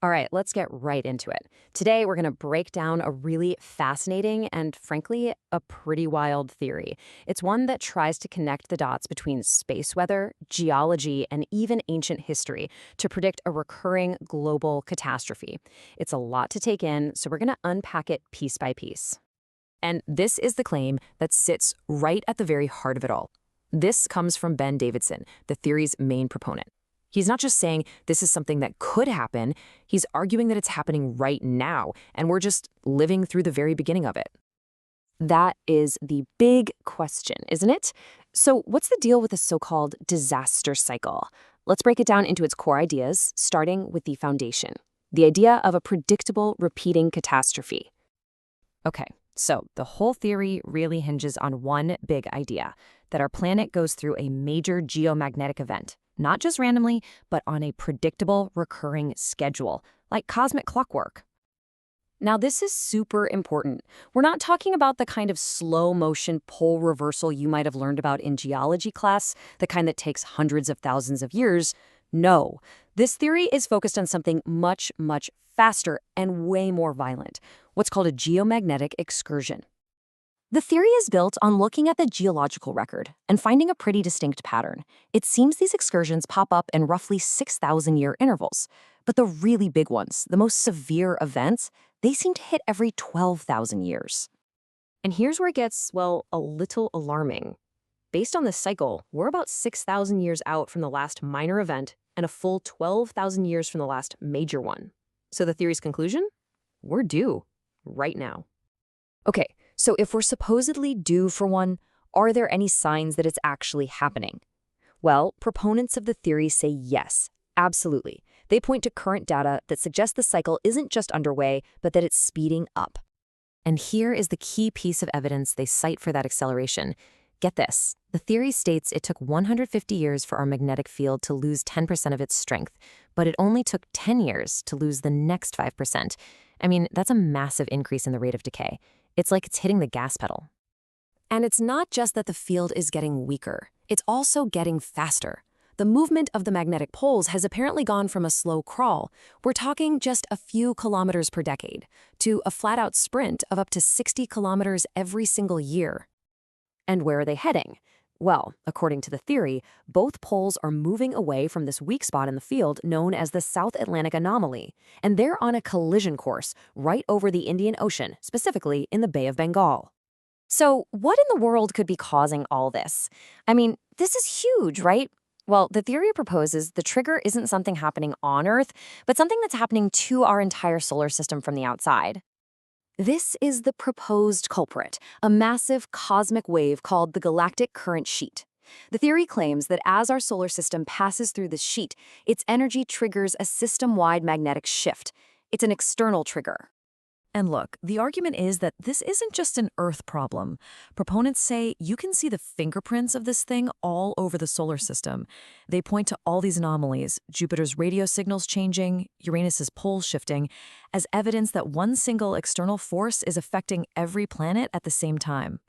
All right, let's get right into it. Today, we're going to break down a really fascinating and, frankly, a pretty wild theory. It's one that tries to connect the dots between space weather, geology, and even ancient history to predict a recurring global catastrophe. It's a lot to take in, so we're going to unpack it piece by piece. And this is the claim that sits right at the very heart of it all. This comes from Ben Davidson, the theory's main proponent. He's not just saying this is something that could happen, he's arguing that it's happening right now, and we're just living through the very beginning of it. That is the big question, isn't it? So what's the deal with the so-called disaster cycle? Let's break it down into its core ideas, starting with the foundation, the idea of a predictable, repeating catastrophe. Okay, so the whole theory really hinges on one big idea, that our planet goes through a major geomagnetic event. Not just randomly, but on a predictable, recurring schedule, like cosmic clockwork. Now, this is super important. We're not talking about the kind of slow-motion pole reversal you might have learned about in geology class, the kind that takes hundreds of thousands of years. No, this theory is focused on something much, much faster and way more violent, what's called a geomagnetic excursion. The theory is built on looking at the geological record and finding a pretty distinct pattern. It seems these excursions pop up in roughly 6,000-year intervals. But the really big ones, the most severe events, they seem to hit every 12,000 years. And here's where it gets, well, a little alarming. Based on this cycle, we're about 6,000 years out from the last minor event and a full 12,000 years from the last major one. So the theory's conclusion? We're due right now. Okay. So if we're supposedly due for one, are there any signs that it's actually happening? Well, proponents of the theory say yes, absolutely. They point to current data that suggests the cycle isn't just underway, but that it's speeding up. And here is the key piece of evidence they cite for that acceleration. Get this. The theory states it took 150 years for our magnetic field to lose 10% of its strength, but it only took 10 years to lose the next 5%. I mean, that's a massive increase in the rate of decay. It's like it's hitting the gas pedal. And it's not just that the field is getting weaker. It's also getting faster. The movement of the magnetic poles has apparently gone from a slow crawl, we're talking just a few kilometers per decade, to a flat-out sprint of up to 60 kilometers every single year. And where are they heading? Well, according to the theory, both poles are moving away from this weak spot in the field known as the South Atlantic anomaly, and they're on a collision course right over the Indian Ocean, specifically in the Bay of Bengal. So what in the world could be causing all this? I mean, this is huge, right? Well, the theory proposes the trigger isn't something happening on Earth, but something that's happening to our entire solar system from the outside. This is the proposed culprit, a massive cosmic wave called the galactic current sheet. The theory claims that as our solar system passes through this sheet, its energy triggers a system-wide magnetic shift. It's an external trigger. And look, the argument is that this isn't just an Earth problem. Proponents say you can see the fingerprints of this thing all over the solar system. They point to all these anomalies, Jupiter's radio signals changing, Uranus's poles shifting, as evidence that one single external force is affecting every planet at the same time.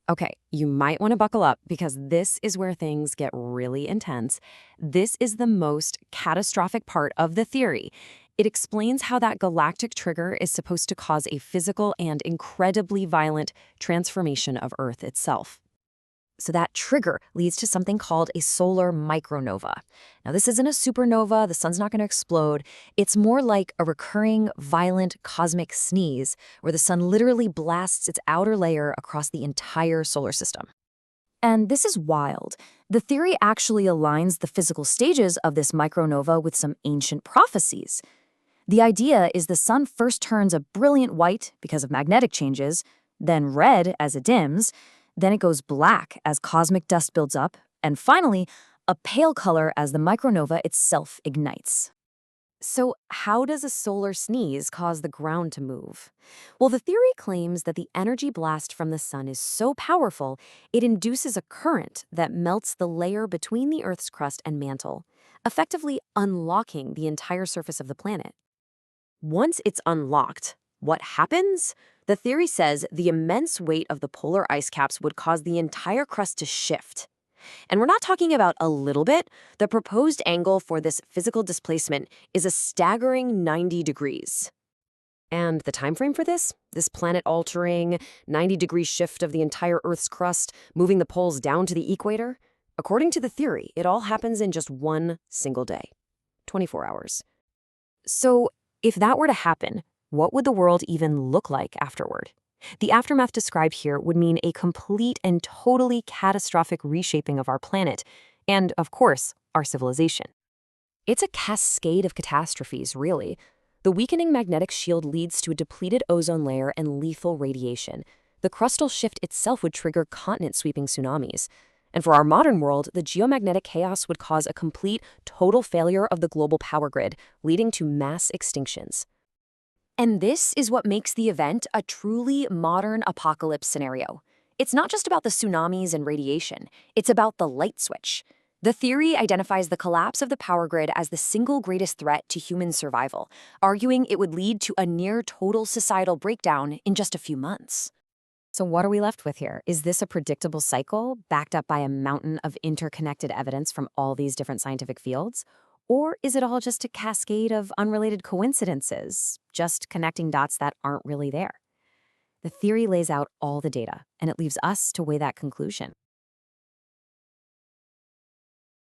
Okay, you might want to buckle up because this is where things get really intense. This is the most catastrophic part of the theory. It explains how that galactic trigger is supposed to cause a physical and incredibly violent transformation of Earth itself. So that trigger leads to something called a solar micronova. Now, this isn't a supernova. The sun's not going to explode. It's more like a recurring, violent cosmic sneeze where the sun literally blasts its outer layer across the entire solar system. And this is wild. The theory actually aligns the physical stages of this micronova with some ancient prophecies. The idea is the sun first turns a brilliant white because of magnetic changes, then red as it dims, then it goes black as cosmic dust builds up, and finally, a pale color as the micronova itself ignites. So how does a solar sneeze cause the ground to move? Well, the theory claims that the energy blast from the sun is so powerful, it induces a current that melts the layer between the Earth's crust and mantle, effectively unlocking the entire surface of the planet. Once it's unlocked, what happens? The theory says the immense weight of the polar ice caps would cause the entire crust to shift. And we're not talking about a little bit. The proposed angle for this physical displacement is a staggering 90 degrees. And the time frame for this planet-altering 90-degree shift of the entire Earth's crust, moving the poles down to the equator? According to the theory, it all happens in just one single day, 24 hours. So, if that were to happen, what would the world even look like afterward? The aftermath described here would mean a complete and totally catastrophic reshaping of our planet, and, of course, our civilization. It's a cascade of catastrophes, really. The weakening magnetic shield leads to a depleted ozone layer and lethal radiation. The crustal shift itself would trigger continent-sweeping tsunamis. And for our modern world, the geomagnetic chaos would cause a complete, total failure of the global power grid, leading to mass extinctions. And this is what makes the event a truly modern apocalypse scenario. It's not just about the tsunamis and radiation, it's about the light switch. The theory identifies the collapse of the power grid as the single greatest threat to human survival, arguing it would lead to a near-total societal breakdown in just a few months. So what are we left with here? Is this a predictable cycle backed up by a mountain of interconnected evidence from all these different scientific fields? Or is it all just a cascade of unrelated coincidences, just connecting dots that aren't really there? The theory lays out all the data, and it leaves us to weigh that conclusion.